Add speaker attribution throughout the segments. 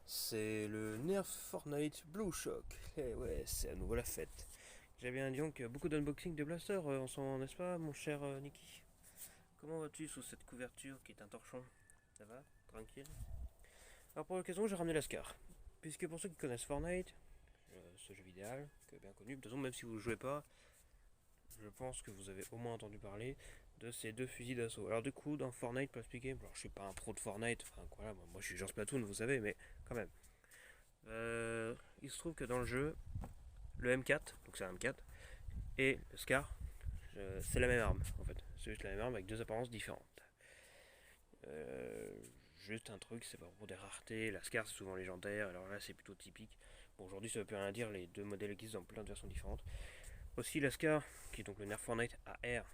Speaker 1: C'est le Nerf Fortnite Blue Shock. Eh ouais, c'est à nouveau la fête. J'ai bien dit donc beaucoup d'unboxing de blasters en ce moment, n'est-ce pas, mon cher Nicky? Comment vas-tu sous cette couverture qui est un torchon? Ça va? Tranquille? Alors pour l'occasion, j'ai ramené la Scar. Puisque pour ceux qui connaissent Fortnite, ce jeu vidéo, que bien connu, de toute façon, même si vous ne jouez pas, je pense que vous avez au moins entendu parler de ces deux fusils d'assaut. Alors du coup, dans Fortnite, pour expliquer, alors je suis pas un pro de Fortnite, enfin voilà, moi je suis genre Splatoon, vous savez, mais quand même. Il se trouve que dans le jeu, le M4, donc c'est un M4, et le Scar, c'est la même arme en fait. C'est juste la même arme avec deux apparences différentes. Euh, Juste un truc, c'est pas pour des raretés. La Scar c'est souvent légendaire, alors là c'est plutôt typique. Bon, aujourd'hui ça veut plus rien dire, les deux modèles existent dans plein de versions différentes. Aussi la Scar, qui est donc le Nerf Fortnite AR.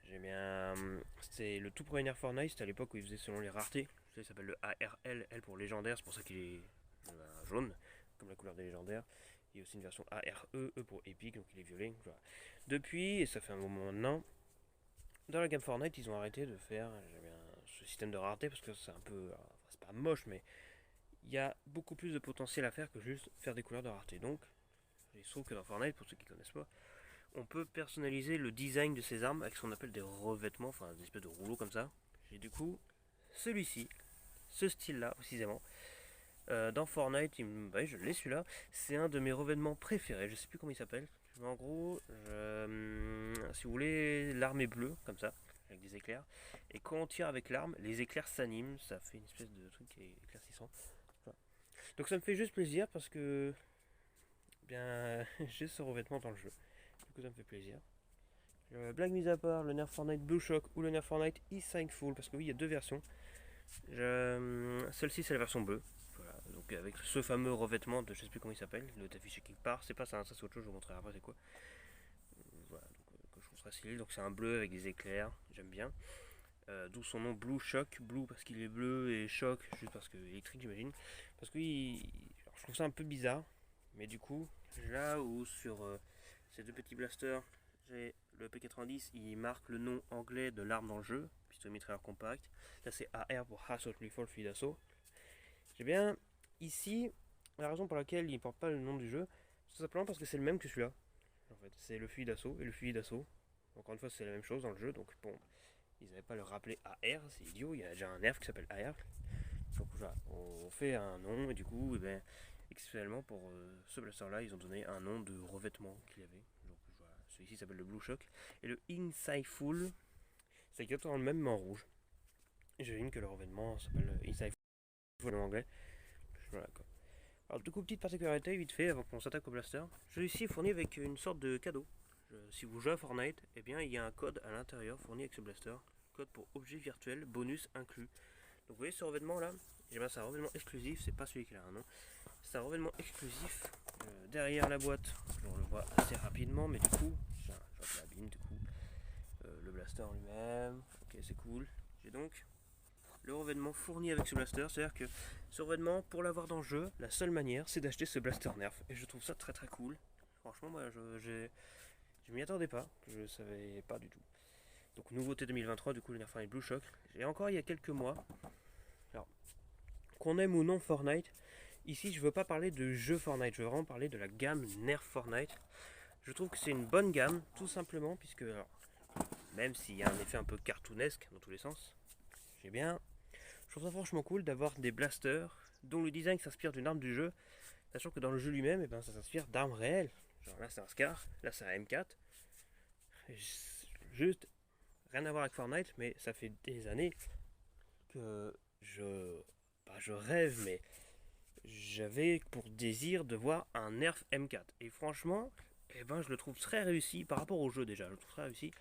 Speaker 1: J'aime bien. C'est le tout premier Nerf Fortnite, c'était à l'époque où il faisait selon les raretés. Ça s'appelle le ARL, L pour légendaire, c'est pour ça qu'il est jaune, comme la couleur des légendaires. Il y a aussi une version ARE, E pour épique, donc il est violet. Voilà. Depuis, et ça fait un moment maintenant, dans la gamme Fortnite, ils ont arrêté de faire ce système de rareté parce que c'est un peu. Enfin, c'est pas moche, mais il y a beaucoup plus de potentiel à faire que juste faire des couleurs de rareté. Donc, il se trouve que dans Fortnite, pour ceux qui ne connaissent pas, on peut personnaliser le design de ces armes avec ce qu'on appelle des revêtements, enfin des espèces de rouleaux comme ça. Et du coup, celui-ci, ce style-là précisément, dans Fortnite, bah, je l'ai celui-là, c'est un de mes revêtements préférés, je sais plus comment il s'appelle. Mais en gros, si vous voulez, l'arme est bleue, comme ça, avec des éclairs. Et quand on tire avec l'arme, les éclairs s'animent, ça fait une espèce de truc qui est éclaircissant. Voilà. Donc ça me fait juste plaisir parce que, bien, j'ai ce revêtement dans le jeu. Du coup, ça me fait plaisir. Blague mise à part, le Nerf Fortnite Blue Shock ou le Nerf Fortnite E-Thankful, parce que oui, il y a deux versions. Celle-ci, c'est la version bleue. Voilà, donc avec ce fameux revêtement de je sais plus comment il s'appelle, il doit affiché quelque part. C'est pas ça, ça c'est autre chose, je vous montrerai après c'est quoi. Voilà, donc que je trouve très stylé. Donc c'est un bleu avec des éclairs, j'aime bien. D'où son nom Blue Shock, Blue parce qu'il est bleu et Shock juste parce que électrique j'imagine. Parce que je trouve ça un peu bizarre, mais du coup, là où sur ces deux petits blasters, j'ai le P90, il marque le nom anglais de l'arme dans le jeu, pistolet mitrailleur compact. Là c'est AR pour Assault Rifle fusil d'assaut. J'ai bien ici la raison pour laquelle il ne porte pas le nom du jeu, c'est tout simplement parce que c'est le même que celui-là. En fait, c'est le fusil d'assaut et le fusil d'assaut. Encore une fois, c'est la même chose dans le jeu, donc bon, ils n'avaient pas le rappeler AR, c'est idiot, il y a déjà un nerf qui s'appelle AR. Donc voilà, on fait un nom et du coup, eh ben, exceptionnellement pour ce blaster là, ils ont donné un nom de revêtement qu'il y avait. Donc voilà, celui-ci s'appelle le Blue Shock. Et le Inside Full, c'est exactement le même mais en rouge. J'imagine que le revêtement s'appelle Inside Full en anglais. Voilà quoi. Alors du coup, petite particularité vite fait avant qu'on s'attaque au blaster. Celui-ci est fourni avec une sorte de cadeau. Si vous jouez à Fortnite, eh bien il y a un code à l'intérieur fourni avec ce blaster. Code pour objet virtuel bonus inclus. Donc vous voyez ce revêtement là, c'est un revêtement exclusif, c'est pas celui qui a un nom. C'est un revêtement exclusif. Derrière la boîte, on le voit assez rapidement, mais du coup, je l'abîme du coup. Le blaster en lui-même, ok c'est cool. J'ai donc le revêtement fourni avec ce blaster, c'est-à-dire que ce revêtement, pour l'avoir dans le jeu, la seule manière c'est d'acheter ce blaster nerf. Et je trouve ça très très cool. Franchement, moi je m'y attendais pas, je savais pas du tout. Donc nouveauté 2023, du coup le Nerf Fortnite Blue Shock. Et encore il y a quelques mois, alors qu'on aime ou non Fortnite, ici je veux pas parler de jeu Fortnite, je veux vraiment parler de la gamme Nerf Fortnite. Je trouve que c'est une bonne gamme, tout simplement, puisque alors, même s'il y a un effet un peu cartoonesque dans tous les sens, j'ai bien. Je trouve ça franchement cool d'avoir des blasters dont le design s'inspire d'une arme du jeu, sachant que dans le jeu lui-même, eh ben, ça s'inspire d'armes réelles. Genre là c'est un Scar, là c'est un M4. Juste rien à voir avec Fortnite, mais ça fait des années que je rêve, mais j'avais pour désir de voir un Nerf M4. Et franchement, eh ben, je le trouve très réussi par rapport au jeu déjà. Je le trouve très réussi,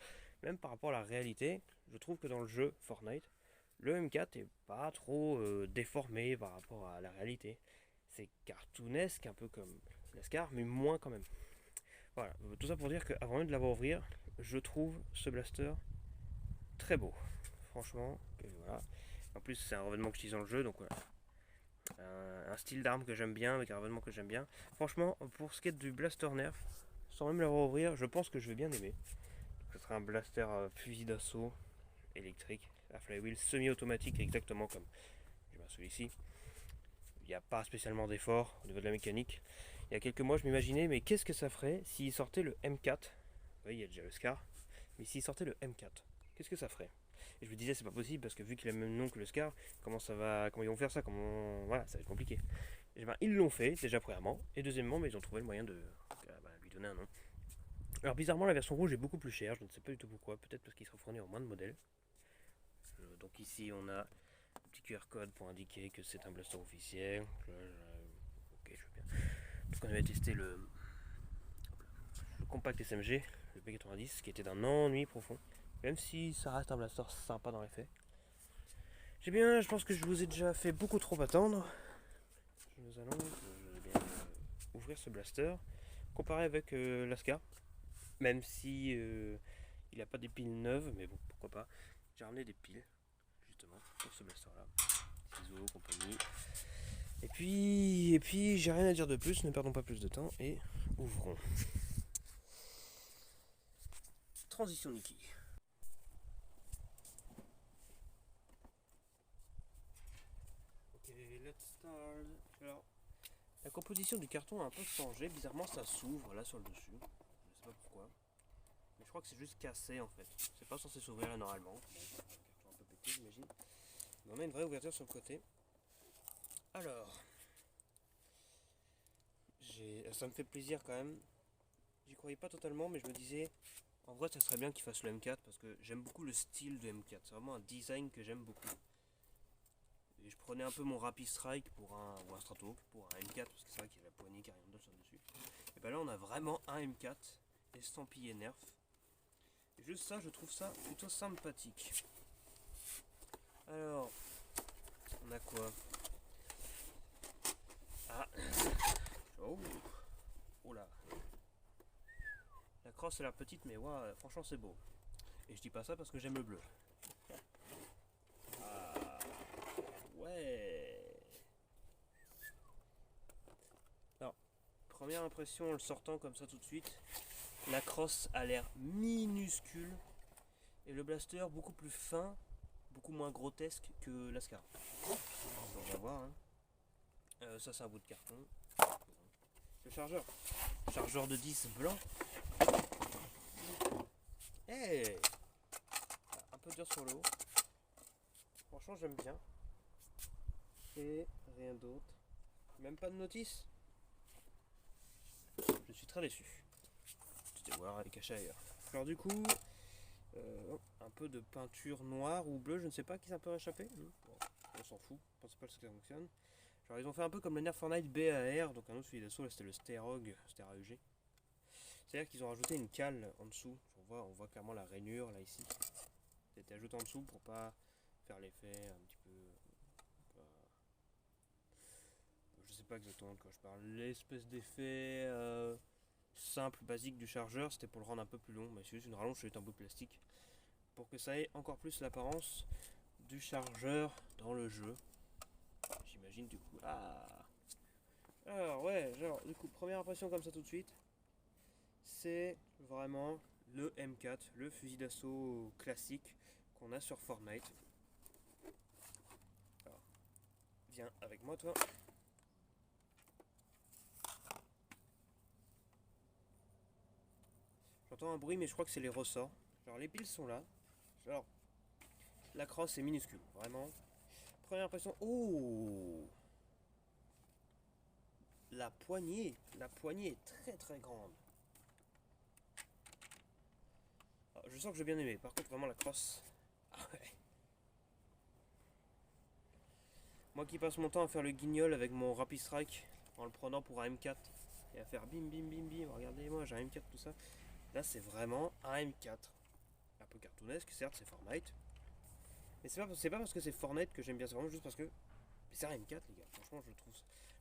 Speaker 1: même par rapport à la réalité. Je trouve que dans le jeu Fortnite, le M4 est pas trop déformé par rapport à la réalité. C'est cartoonesque, un peu comme Lascar, mais moins quand même. Voilà, tout ça pour dire qu'avant même de l'avoir ouvrir, je trouve ce blaster très beau. Franchement, voilà. En plus, c'est un revêtement que j'utilise dans le jeu, donc voilà. Un style d'arme que j'aime bien, avec un revêtement que j'aime bien. Franchement, pour ce qui est du blaster nerf, sans même l'avoir ouvrir, je pense que je vais bien aimer. Ce sera un blaster fusil d'assaut électrique, à flywheel semi-automatique, exactement comme celui-ci. n'y a pas spécialement d'effort au niveau de la mécanique. Il y a quelques mois, je m'imaginais, mais qu'est-ce que ça ferait s'il sortait le M4? Oui, il y a déjà le Scar, mais s'il sortait le M4, qu'est-ce que ça ferait? Et je me disais, c'est pas possible parce que vu qu'il a le même nom que le Scar, comment ils vont faire ça? Voilà, ça va être compliqué. Et ben, ils l'ont fait, déjà premièrement, et deuxièmement, ils ont trouvé le moyen de lui donner un nom. Alors bizarrement, la version rouge est beaucoup plus chère, je ne sais pas du tout pourquoi, peut-être parce qu'il sera fourni en moins de modèles. Donc ici, on a un petit QR code pour indiquer que c'est un blaster officiel. Ok, je veux bien. Donc on avait testé le compact SMG, le P90, qui était d'un ennui profond, même si ça reste un blaster sympa dans les faits. Je pense que je vous ai déjà fait beaucoup trop attendre. Nous allons ouvrir ce blaster, comparé avec l'Ascar, même si il n'a pas des piles neuves, mais bon, pourquoi pas. J'ai ramené des piles, justement, pour ce blaster là. Ciseaux, compagnie. Et puis j'ai rien à dire de plus, ne perdons pas plus de temps et ouvrons. Transition Nikki. Ok, let's start. Alors, la composition du carton a un peu changé. Bizarrement, ça s'ouvre là sur le dessus. Je sais pas pourquoi. Mais je crois que c'est juste cassé en fait. C'est pas censé s'ouvrir là normalement. Bon, un carton un peu pété, j'imagine. Mais on a une vraie ouverture sur le côté. Alors, ça me fait plaisir quand même. J'y croyais pas totalement, mais je me disais, en vrai, ça serait bien qu'il fasse le M4 parce que j'aime beaucoup le style de M4. C'est vraiment un design que j'aime beaucoup. Et je prenais un peu mon Rapid Strike ou un Strato pour un M4 parce que c'est vrai qu'il y a la poignée qui a rien d'autre sur dessus. Et ben là, on a vraiment un M4 estampillé Nerf. Et juste ça, je trouve ça plutôt sympathique. Alors, on a quoi? Ah, oh là. La crosse a l'air petite, mais ouais, franchement, c'est beau. Et je dis pas ça parce que j'aime le bleu. Ah, ouais. Alors, première impression en le sortant comme ça tout de suite, la crosse a l'air minuscule et le blaster beaucoup plus fin, beaucoup moins grotesque que l'Ascar. On va voir. Hein. Ça, c'est un bout de carton. Le chargeur de 10 blanc. Hey, un peu dur sur le haut. Franchement, j'aime bien. Et rien d'autre. Même pas de notice. Je suis très déçu. Tu voir, elle est cachée ailleurs. Alors du coup, un peu de peinture noire ou bleue, je ne sais pas qui ça peut échapper. Bon, on s'en fout, je pense pas que ça fonctionne. Genre ils ont fait un peu comme le Nerf Fortnite BAR, donc un autre celui d'assaut, c'était le Sterog, Steraug. C'est-à-dire qu'ils ont rajouté une cale en dessous. On voit clairement la rainure là ici. C'était ajouté en dessous pour pas faire l'effet un petit peu. Je sais pas exactement de quoi je parle. L'espèce d'effet simple, basique du chargeur, c'était pour le rendre un peu plus long. Mais c'est juste une rallonge sur un bout de plastique. Pour que ça ait encore plus l'apparence du chargeur dans le jeu. J'imagine du coup. Ah! Alors ouais, genre du coup, première impression comme ça tout de suite. C'est vraiment le M4, le fusil d'assaut classique qu'on a sur Fortnite. Alors, viens avec moi toi. J'entends un bruit mais je crois que c'est les ressorts. Genre les piles sont là. Genre la crosse est minuscule, vraiment. Première impression. Oh! La poignée est très très grande. Alors, je sens que j'ai bien aimé. Par contre, vraiment la crosse. Ah ouais. Moi qui passe mon temps à faire le guignol avec mon Rapid Strike en le prenant pour un M4 et à faire bim bim bim bim. Regardez-moi, j'ai un M4 tout ça. Là, c'est vraiment un M4. Un peu cartoonesque, certes, c'est Fortnite. Mais c'est pas parce que c'est Fortnite que j'aime bien, c'est vraiment juste parce que c'est un M4, les gars. Franchement,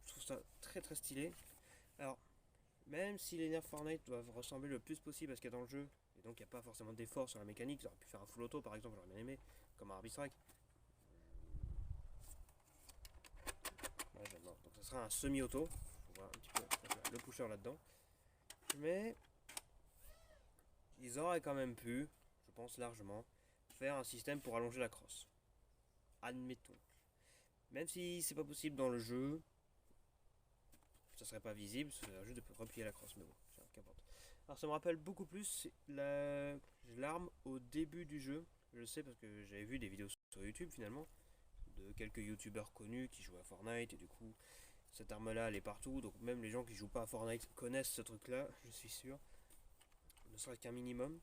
Speaker 1: je trouve ça très très stylé. Alors, même si les nerfs Fortnite doivent ressembler le plus possible à ce qu'il y a dans le jeu, et donc il n'y a pas forcément d'effort sur la mécanique, ils auraient pu faire un full auto par exemple, j'aurais bien aimé, comme un Harvey Strike. Ouais, donc ça sera un semi-auto, on voit un petit peu le pusher là-dedans. Mais ils auraient quand même pu, je pense largement, faire un système pour allonger la crosse. Admettons. Même si c'est pas possible dans le jeu, ça serait pas visible, ça serait juste de replier la crosse, mais bon, qu'importe. Alors ça me rappelle beaucoup plus l'arme au début du jeu. Je le sais parce que j'avais vu des vidéos sur YouTube finalement, de quelques youtubeurs connus qui jouent à Fortnite, et du coup, cette arme là elle est partout, donc même les gens qui jouent pas à Fortnite connaissent ce truc là, je suis sûr, ne serait-ce qu'un minimum.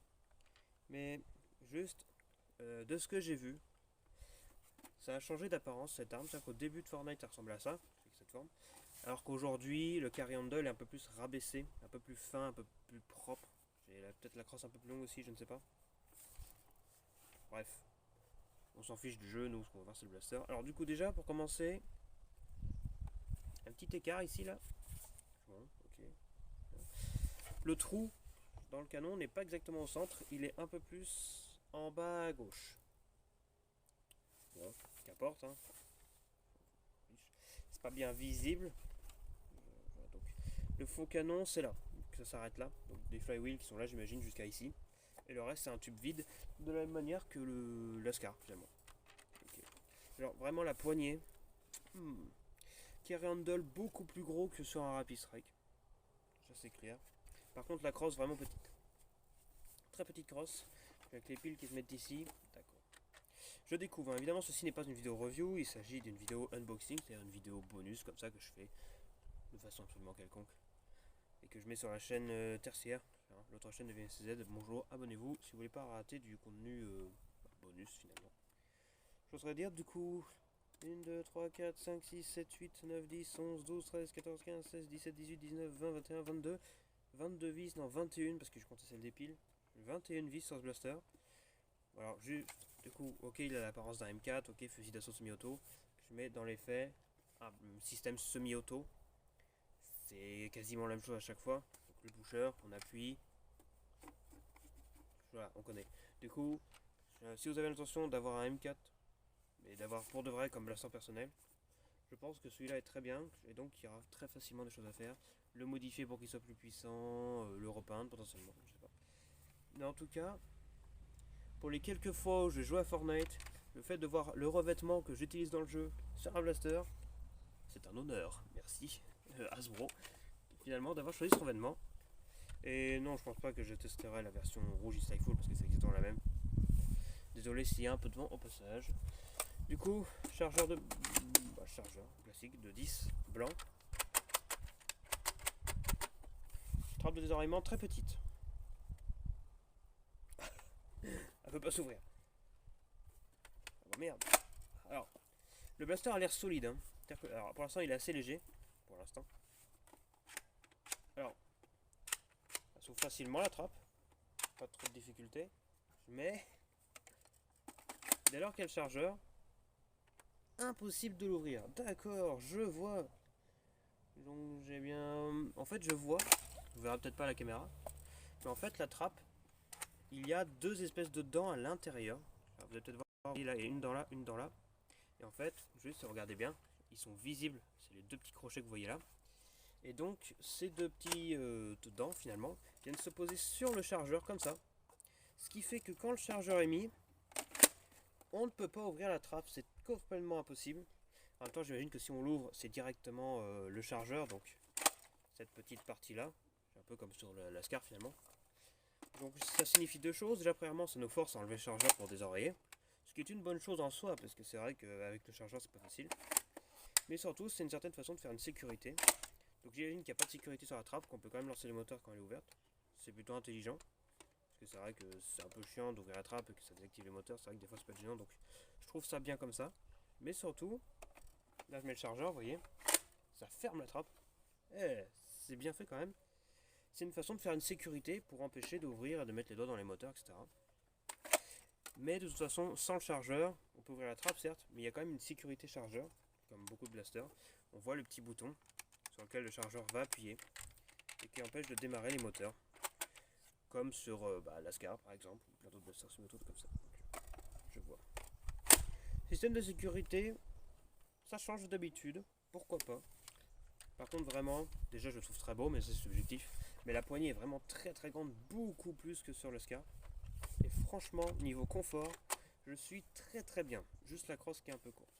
Speaker 1: Mais juste, de ce que j'ai vu, ça a changé d'apparence cette arme, c'est-à-dire qu'au début de Fortnite ça ressemblait à ça, avec cette forme. Alors qu'aujourd'hui, le carry handle est un peu plus rabaissé, un peu plus fin, un peu plus propre. J'ai peut-être la crosse un peu plus longue aussi, je ne sais pas. Bref, on s'en fiche du jeu, nous ce qu'on va voir c'est le blaster. Alors du coup déjà, pour commencer, un petit écart ici là. Bon, ok. Le trou dans le canon n'est pas exactement au centre, il est un peu plus en bas à gauche. Bon, qu'importe, hein. C'est pas bien visible. Donc, le faux canon c'est là, ça s'arrête là. Donc des flywheels qui sont là j'imagine jusqu'à ici. Et le reste c'est un tube vide, de la même manière que le Lascar finalement. Okay. Alors vraiment la poignée, carry handle beaucoup plus gros que sur un Rapid Strike. Ça c'est clair. Par contre la crosse vraiment petite. Très petite crosse, avec les piles qui se mettent ici. D'accord. Je découvre, hein. Évidemment ceci n'est pas une vidéo review, il s'agit d'une vidéo unboxing, c'est-à-dire une vidéo bonus comme ça que je fais de façon absolument quelconque. Et que je mets sur la chaîne tertiaire, hein, l'autre chaîne de VNCZ. Bonjour, abonnez-vous si vous voulez pas rater du contenu bonus finalement. J'oserais dire du coup 1, 2, 3, 4, 5, 6, 7, 8, 9, 10, 11, 12, 13, 14, 15, 16, 17, 18, 19, 20, 21, 22. 22 vis, non 21 parce que je comptais celle des piles. 21 vis sur ce blaster. Alors juste, du coup, ok il a l'apparence d'un M4, ok fusil d'assaut semi-auto. Je mets dans les faits un système semi-auto. C'est quasiment la même chose à chaque fois. Donc le pusher, on appuie. Voilà, on connaît. Du coup, si vous avez l'intention d'avoir un M4, mais d'avoir pour de vrai comme blaster personnel, je pense que celui-là est très bien. Et donc il y aura très facilement des choses à faire. Le modifier pour qu'il soit plus puissant, le repeindre potentiellement, je sais pas. Mais en tout cas, pour les quelques fois où je joue à Fortnite, le fait de voir le revêtement que j'utilise dans le jeu sur un blaster, c'est un honneur. Merci Hasbro finalement d'avoir choisi ce revêtement. Et non, je pense pas que je testerai la version rouge Skyfall parce que c'est exactement la même. Désolé s'il y a un peu de vent au passage. Du coup, chargeur chargeur classique de 10 blanc. Trappe de désoreillement très petite. Elle peut pas s'ouvrir. Oh merde. Alors, le blaster a l'air solide. Hein. Alors, pour l'instant, il est assez léger. Pour l'instant. Alors, ça s'ouvre facilement la trappe. Pas trop de difficultés. Mais, dès lors qu'il y a le chargeur, impossible de l'ouvrir. D'accord, je vois. Donc j'ai bien... En fait, je vois. Vous verrez peut-être pas à la caméra. Mais en fait, la trappe, il y a deux espèces de dents à l'intérieur. Vous allez peut-être voir, il y a une dent là, une dent là. Et en fait, juste regardez bien, ils sont visibles. C'est les deux petits crochets que vous voyez là. Et donc, ces deux petits dents, finalement, viennent se poser sur le chargeur, comme ça. Ce qui fait que quand le chargeur est mis, on ne peut pas ouvrir la trappe. C'est complètement impossible. En même temps, j'imagine que si on l'ouvre, c'est directement le chargeur. Donc, cette petite partie-là, un peu comme sur la Scar, finalement. Donc, ça signifie deux choses. Déjà, premièrement, ça nous force à enlever le chargeur pour désenrayer. Ce qui est une bonne chose en soi, parce que c'est vrai qu'avec le chargeur, c'est pas facile. Mais surtout, c'est une certaine façon de faire une sécurité. Donc j'imagine qu'il n'y a pas de sécurité sur la trappe, qu'on peut quand même lancer les moteurs quand elle est ouverte. C'est plutôt intelligent. Parce que c'est vrai que c'est un peu chiant d'ouvrir la trappe et que ça désactive les moteurs. C'est vrai que des fois c'est pas gênant, donc je trouve ça bien comme ça. Mais surtout, là je mets le chargeur, vous voyez. Ça ferme la trappe. Eh, c'est bien fait quand même. C'est une façon de faire une sécurité pour empêcher d'ouvrir et de mettre les doigts dans les moteurs, etc. Mais de toute façon, sans le chargeur, on peut ouvrir la trappe certes, mais il y a quand même une sécurité chargeur, comme beaucoup de blasters. On voit le petit bouton sur lequel le chargeur va appuyer et qui empêche de démarrer les moteurs, comme sur la Scar par exemple, ou plein d'autres blasters semi-auto comme ça. Donc, je vois. Système de sécurité, ça change d'habitude, pourquoi pas. Par contre vraiment, déjà je le trouve très beau, mais c'est subjectif. Mais la poignée est vraiment très très grande, beaucoup plus que sur le Scar. Et franchement, niveau confort, je suis très très bien. Juste la crosse qui est un peu courte.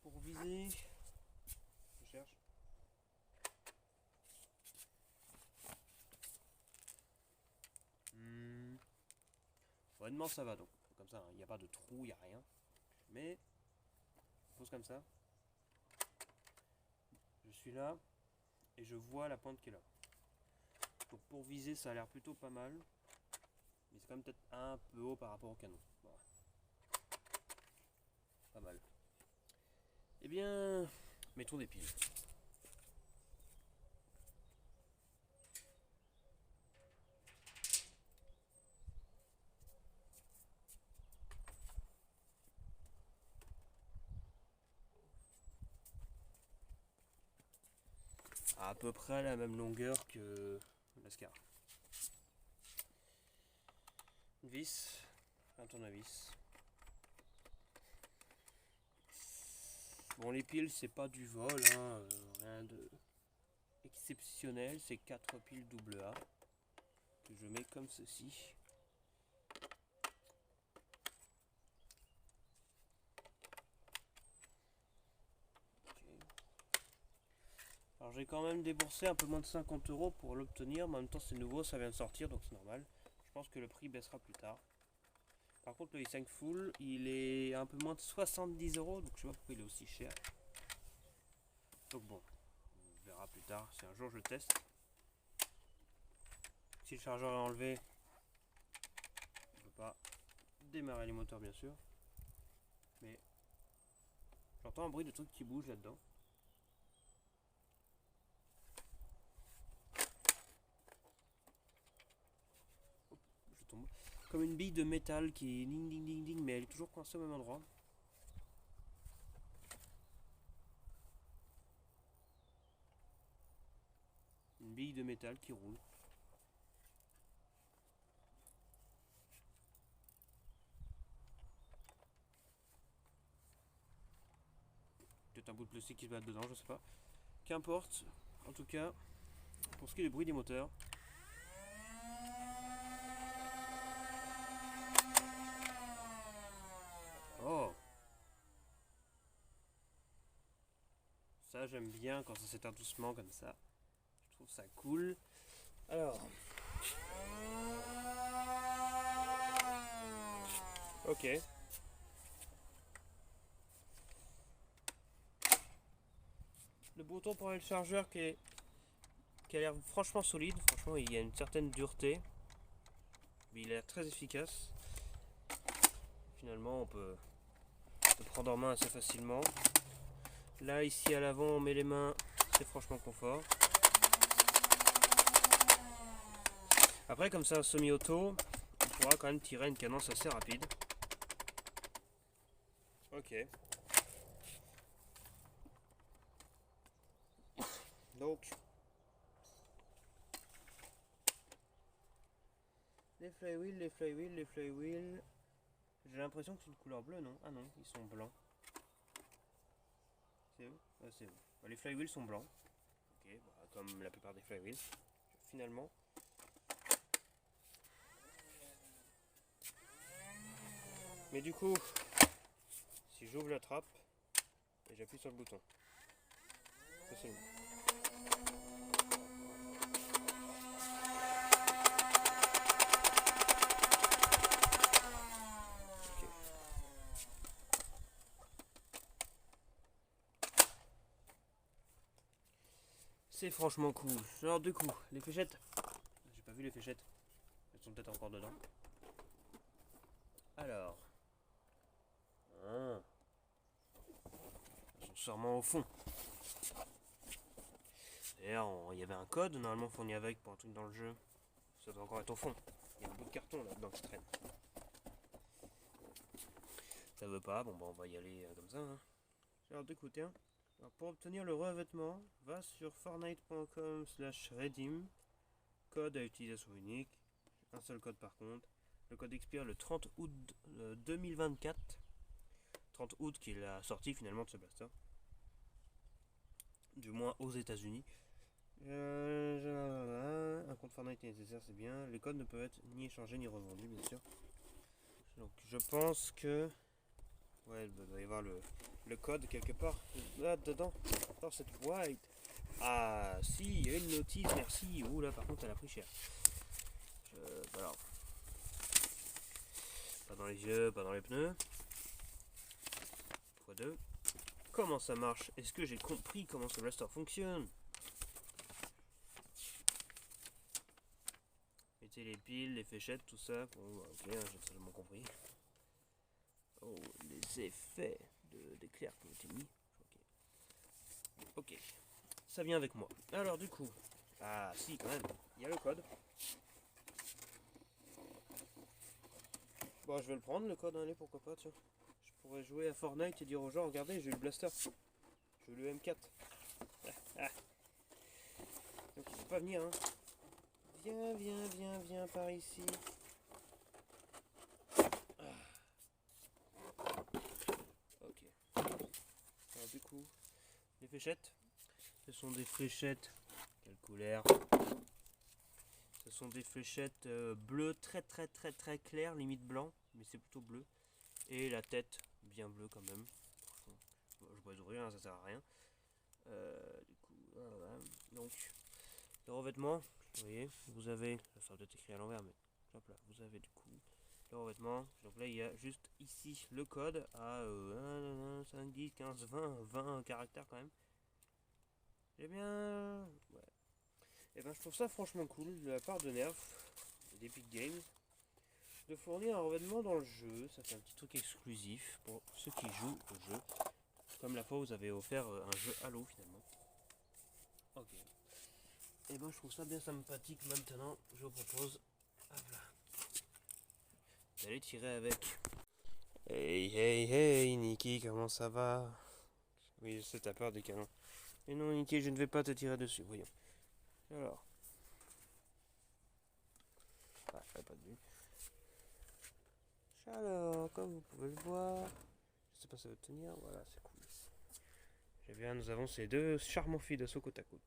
Speaker 1: Pour viser... honnêtement ça va donc. Comme ça, il n'y a pas de trou, il n'y a rien. Mais, je pose comme ça. Je suis là et je vois la pointe qui est là. Donc pour viser, ça a l'air plutôt pas mal. Mais c'est quand même peut-être un peu haut par rapport au canon. Voilà. Pas mal. Eh bien, mettons des piles. À peu près la même longueur que l'Ascar. Une vis, un tournevis. Bon, les piles, c'est pas du vol, hein, rien de exceptionnel. C'est 4 piles AA que je mets comme ceci. Okay. Alors j'ai quand même déboursé un peu moins de 50 € pour l'obtenir, mais en même temps c'est nouveau, ça vient de sortir, donc c'est normal. Je pense que le prix baissera plus tard. Par contre le i5 Full, il est un peu moins de 70 €, donc je sais pas pourquoi il est aussi cher. Donc bon, on verra plus tard si un jour je le teste. Si le chargeur est enlevé, on ne peut pas démarrer les moteurs bien sûr. Mais j'entends un bruit de truc qui bouge là-dedans. Je tombe. Comme une bille de métal qui est ding ding ding ding, mais elle est toujours coincée au même endroit. Une bille de métal qui roule. Peut-être un bout de plastique qui se bat dedans, je sais pas. Qu'importe, en tout cas, pour ce qui est du bruit des moteurs. Oh! Ça j'aime bien quand ça s'éteint doucement comme ça. Je trouve ça cool. Alors. Ok. Le bouton pour aller le chargeur qui a l'air franchement solide. Franchement, il y a une certaine dureté. Mais il a l'air très efficace. Finalement, on peut le prendre en main assez facilement. Là, ici à l'avant, on met les mains. C'est franchement confort. Après, comme c'est un semi-auto, on pourra quand même tirer une cadence assez rapide. Ok. Donc, les flywheels. J'ai l'impression que c'est une couleur bleue, non? Ah non, ils sont blancs. C'est où? Ah, c'est où? Bah, les flywheels sont blancs. Ok, bah, comme la plupart des flywheels. Finalement. Mais du coup, si j'ouvre la trappe et j'appuie sur le bouton, facilement. Okay. C'est franchement cool. Alors du coup, les fléchettes. J'ai pas vu les fléchettes. Elles sont peut-être encore dedans. Alors. Elles sont sûrement au fond. D'ailleurs, il y avait un code normalement fourni avec pour un truc dans le jeu. Ça doit encore être au fond. Il y a un bout de carton là-dedans qui traîne. Ça veut pas, bon bah on va y aller comme ça. Hein. Alors d'écouter. Hein. Alors, pour obtenir le revêtement, va sur fortnite.com/redeem. Code à utilisation unique. Un seul code par contre. Le code expire le 30 août 2024. 30 août qui est la sortie finalement de ce blaster. Du moins aux États-Unis. Un compte Fortnite est nécessaire, c'est bien. Les codes ne peuvent être ni échangés ni revendus, bien sûr. Donc je pense que... Ouais, il doit y avoir le code quelque part. Là, dedans. Dans cette boîte. Ah, si, il y a une notice, merci. Ouh là, par contre, elle a pris cher. Alors. Pas dans les yeux, pas dans les pneus. x2. Comment ça marche? Est-ce que j'ai compris comment ce blaster fonctionne? Mettez les piles, les fléchettes, tout ça. Bon, ok, j'ai totalement compris. Oh, les effets d'éclair qui ont été mis. Ok, ça vient avec moi. Alors du coup, ah si quand même, il y a le code. Bon, je vais le prendre le code, allez, pourquoi pas, tiens. Je pourrais jouer à Fortnite et dire aux gens, regardez, j'ai eu le blaster. J'ai eu le M4. Donc il faut pas venir, hein. Viens par ici. Ok. Alors du coup, les fléchettes, ce sont des fléchettes. Quelle couleur? Ce sont des fléchettes bleues très claires, limite blanc, mais c'est plutôt bleu. Et la tête, bien bleue quand même. Bon, je pourrais les ouvrir, hein, ça sert à rien. Du coup, voilà. Donc, le revêtement, vous voyez, vous avez, ça doit être écrit à l'envers, mais hop là, vous avez du coup le revêtement. Donc là, il y a juste ici le code à 1, 5, 10, 15, 20 caractères quand même. Eh bien, ouais. Et ben, je trouve ça franchement cool de la part de Nerf et d'Epic Games de fournir un revêtement dans le jeu. Ça fait un petit truc exclusif pour ceux qui jouent au jeu. Comme la fois où vous avez offert un jeu Halo finalement. Ok. Et ben je trouve ça bien sympathique. Maintenant, je vous propose d'aller tirer avec. Hey Niki, comment ça va? Oui, je sais, t'as peur des canons. Mais non Niki, je ne vais pas te tirer dessus, voyons. Alors. Ah, j'avais pas de vue. Alors, comme vous pouvez le voir, je sais pas si ça va tenir, voilà, c'est cool. Eh bien, nous avons ces deux charmants filles d'assaut côte à côte.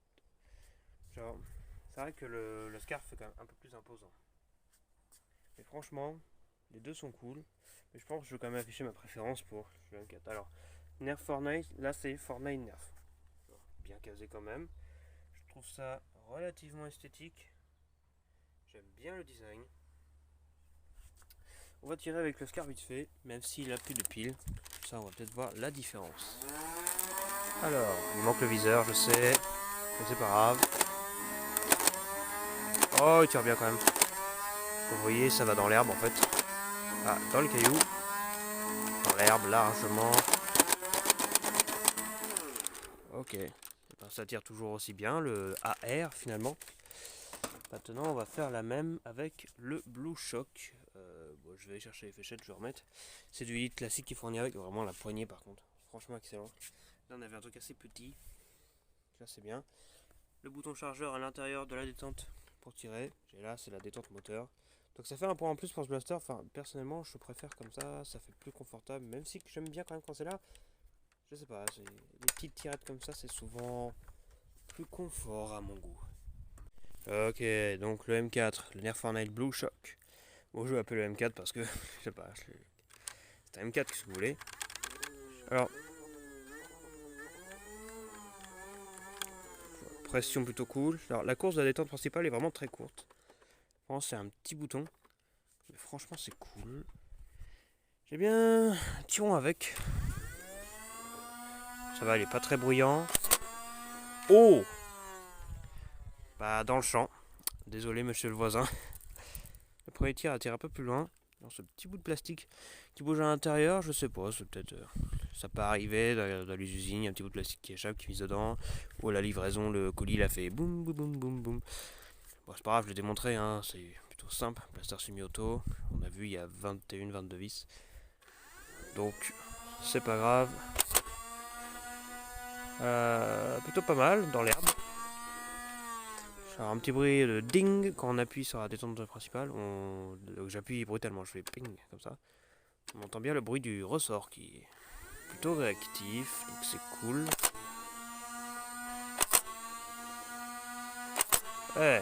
Speaker 1: Genre, c'est vrai que le scarf est quand même un peu plus imposant. Mais franchement, les deux sont cool. Mais je pense que je vais quand même afficher ma préférence pour le M4. Alors, Nerf Fortnite, là c'est Fortnite Nerf. Bien casé quand même. Je trouve ça relativement esthétique. J'aime bien le design. On va tirer avec le scarf vite fait, même s'il a plus de piles. Ça, on va peut-être voir la différence. Alors, il manque le viseur, je sais. Mais c'est pas grave. Oh, il tire bien quand même. Vous voyez, ça va dans l'herbe en fait. Ah, dans le caillou. Dans l'herbe, largement. Ok. Ben, ça tire toujours aussi bien, le AR finalement. Maintenant, on va faire la même avec le Blue Shock. Bon, je vais aller chercher les fléchettes, je vais remettre. C'est du Elite classique qui fournit avec, vraiment la poignée par contre. Franchement excellent. Là, on avait un truc assez petit. Là, c'est bien. Le bouton chargeur à l'intérieur de la détente pour tirer. Et là, c'est la détente moteur. Donc ça fait un point en plus pour ce blaster. Enfin, personnellement, je préfère comme ça fait plus confortable. Même si j'aime bien quand même quand c'est là. Je sais pas, les petites tirettes comme ça, c'est souvent plus confort à mon goût. Ok, donc le M4, le Nerf Fortnite Blue Shock. Bon, je l'appelle le M4 parce que, je sais pas, c'est un M4, qu'est-ce que vous voulez. Alors, pression plutôt cool. Alors, la course de la détente principale est vraiment très courte. Vraiment, c'est un petit bouton. Mais franchement, c'est cool. J'ai bien. Tirons avec. Ça va, il est pas très bruyant. Oh! Bah, dans le champ. Désolé, monsieur le voisin. Le premier tir a tiré un peu plus loin. Dans ce petit bout de plastique qui bouge à l'intérieur, je sais pas, c'est peut-être. Ça peut arriver dans les usines, il y a un petit bout de plastique qui échappe, qui mise dedans. Ou à la livraison, le colis il a fait boum boum boum boum boum. Bon, c'est pas grave, je l'ai démontré, hein, c'est plutôt simple. Blaster semi-auto, on a vu il y a 21-22 vis. Donc, c'est pas grave. Plutôt pas mal dans l'herbe. Alors, un petit bruit de ding quand on appuie sur la détente principale. Donc, j'appuie brutalement, je fais ping comme ça. On entend bien le bruit du ressort qui est plutôt réactif, donc c'est cool. Ouais.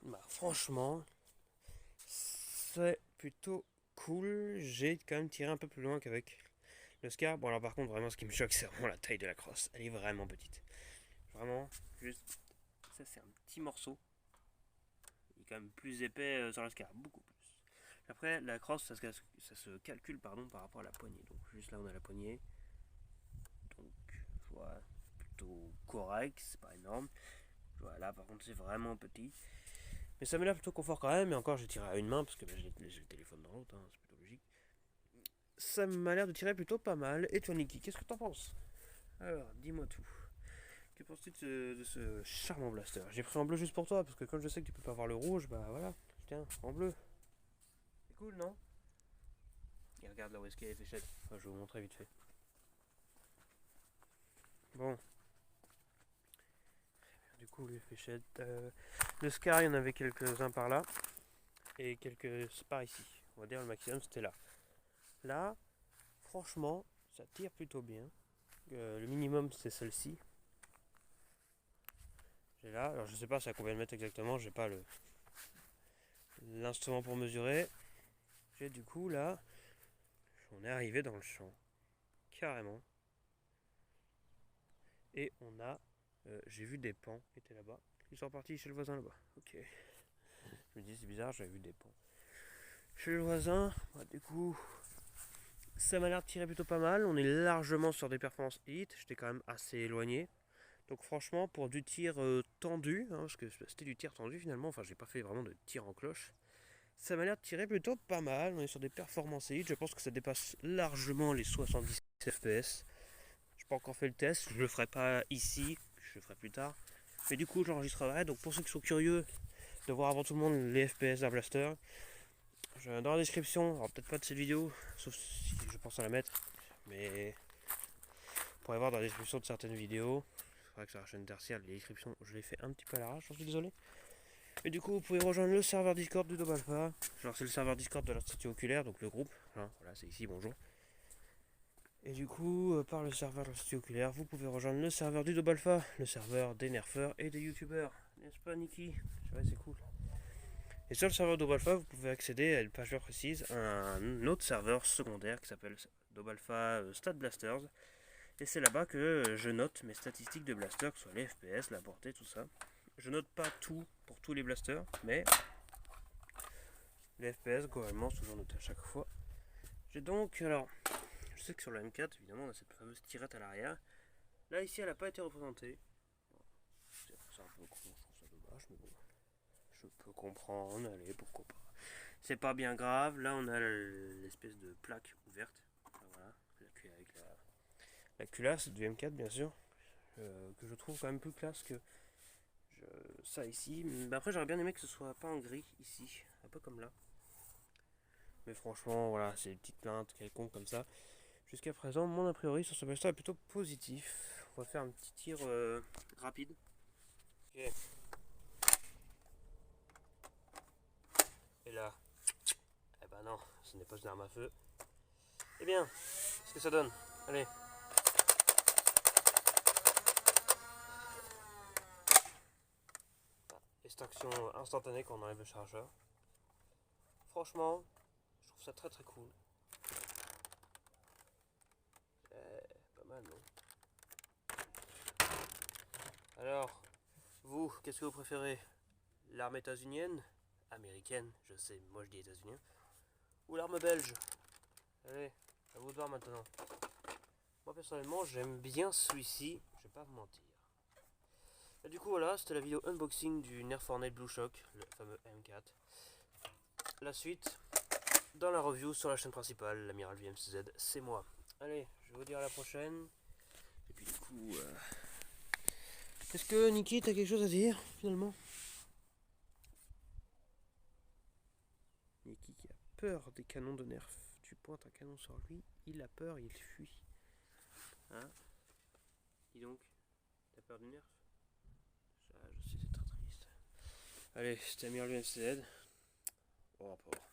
Speaker 1: Bah, franchement, c'est plutôt cool. J'ai quand même tiré un peu plus loin qu'avec Le Scar, bon alors par contre vraiment ce qui me choque c'est vraiment la taille de la crosse. Elle est vraiment petite. Vraiment, juste, ça c'est un petit morceau. Il est quand même plus épais sur le Scar, beaucoup plus. Après la crosse ça se calcule pardon, par rapport à la poignée. Donc juste là on a la poignée. Donc voilà, plutôt correct, c'est pas énorme. Voilà, par contre c'est vraiment petit. Mais ça m'a l'air plutôt confort quand même, et encore j'ai tiré à une main parce que j'ai le téléphone dans l'autre, hein, c'est plutôt logique. Ça m'a l'air de tirer plutôt pas mal. Et toi Niki, qu'est-ce que t'en penses? Alors, dis-moi tout. Que penses-tu de ce charmant blaster? J'ai pris en bleu juste pour toi, parce que comme je sais que tu peux pas voir le rouge, bah voilà, tiens, en bleu. C'est cool, non? Et regarde là où est-ce qu'il y a les fléchettes. Enfin, je vais vous montrer vite fait. Bon. Du coup, les fléchettes. Le Scar, il y en avait quelques-uns par là. Et quelques par ici. On va dire le maximum, c'était là. Là, franchement, ça tire plutôt bien. Le minimum, c'est celle-ci. J'ai là, alors je sais pas c'est à combien de mètres exactement, j'ai pas l'instrument pour mesurer. J'ai du coup là, on est arrivé dans le champ, carrément. Et on a, j'ai vu des pans qui étaient là-bas. Ils sont partis chez le voisin là-bas. Ok. Je me dis c'est bizarre, j'avais vu des pans. Chez le voisin, bah, du coup, ça m'a l'air de tirer plutôt pas mal. On est largement sur des performances hit. J'étais quand même assez éloigné. Donc franchement, pour du tir tendu, hein, parce que c'était du tir tendu finalement, enfin j'ai pas fait vraiment de tir en cloche, ça m'a l'air de tirer plutôt pas mal. On est sur des performances élites, je pense que ça dépasse largement les 70 FPS. Je n'ai pas encore fait le test, je le ferai pas ici, je le ferai plus tard. Mais du coup j'enregistrerai, donc pour ceux qui sont curieux de voir avant tout le monde les FPS d'un blaster, dans la description, alors peut-être pas de cette vidéo, sauf si je pense à la mettre, mais vous pourrez voir dans la description de certaines vidéos. C'est vrai que sur la chaîne tertiaire, les descriptions, je les fais un petit peu à l'arrache, j'en suis désolé. Et du coup, vous pouvez rejoindre le serveur Discord du Dobalfa. Genre, c'est le serveur Discord de l'Institut Oculaire, donc le groupe. Hein, voilà, c'est ici, bonjour. Et du coup, par le serveur de l'Institut Oculaire, vous pouvez rejoindre le serveur du Dobalfa, le serveur des nerfeurs et des youtubeurs. N'est-ce pas, Niki? Ouais, c'est cool. Et sur le serveur Dobalfa, vous pouvez accéder à une page web précise, à un autre serveur secondaire qui s'appelle Dobalfa Stat Blasters. Et c'est là-bas que je note mes statistiques de blaster, que ce soit les FPS, la portée, tout ça. Je note pas tout pour tous les blasters, mais les FPS, globalement, sont toujours notés à chaque fois. J'ai donc, alors, je sais que sur le M4, évidemment, on a cette fameuse tirette à l'arrière. Là, ici, elle n'a pas été représentée. C'est un peu con, je trouve ça dommage, mais bon, je peux comprendre, allez, pourquoi pas. C'est pas bien grave, là, on a l'espèce de plaque ouverte. Voilà, avec la culasse du M4, bien sûr, que je trouve quand même plus classe que ça ici. Mais après, j'aurais bien aimé que ce soit pas en gris ici, un peu comme là. Mais franchement, voilà, c'est des petites plaintes quelconques comme ça. Jusqu'à présent, mon a priori sur ce blaster est plutôt positif. On va faire un petit tir rapide. Ok. Et là, eh ben non, ce n'est pas une arme à feu. Eh bien, qu'est-ce que ça donne? Allez. Extraction instantanée quand on enlève le chargeur. Franchement, je trouve ça très très cool. Pas mal, non? Alors, vous, qu'est-ce que vous préférez? L'arme états-unienne? Américaine, je sais, moi je dis états-unien. Ou l'arme belge? Allez, à vous de voir maintenant. Moi personnellement, j'aime bien celui-ci, je vais pas vous mentir. Et du coup voilà, c'était la vidéo unboxing du Nerf Hornet Blue Shock, le fameux M4. La suite, dans la review sur la chaîne principale, l'Amiral VMCZ, c'est moi. Allez, je vais vous dire à la prochaine. Et puis du coup, est-ce que Niki, t'as quelque chose à dire finalement? Niki qui a peur des canons de Nerf. Tu pointes un canon sur lui, il a peur, il fuit. Hein? Dis donc, t'as peur du Nerf? Ça, je sais, c'est très triste. Allez, c'était Amiral VMCZ. Au revoir.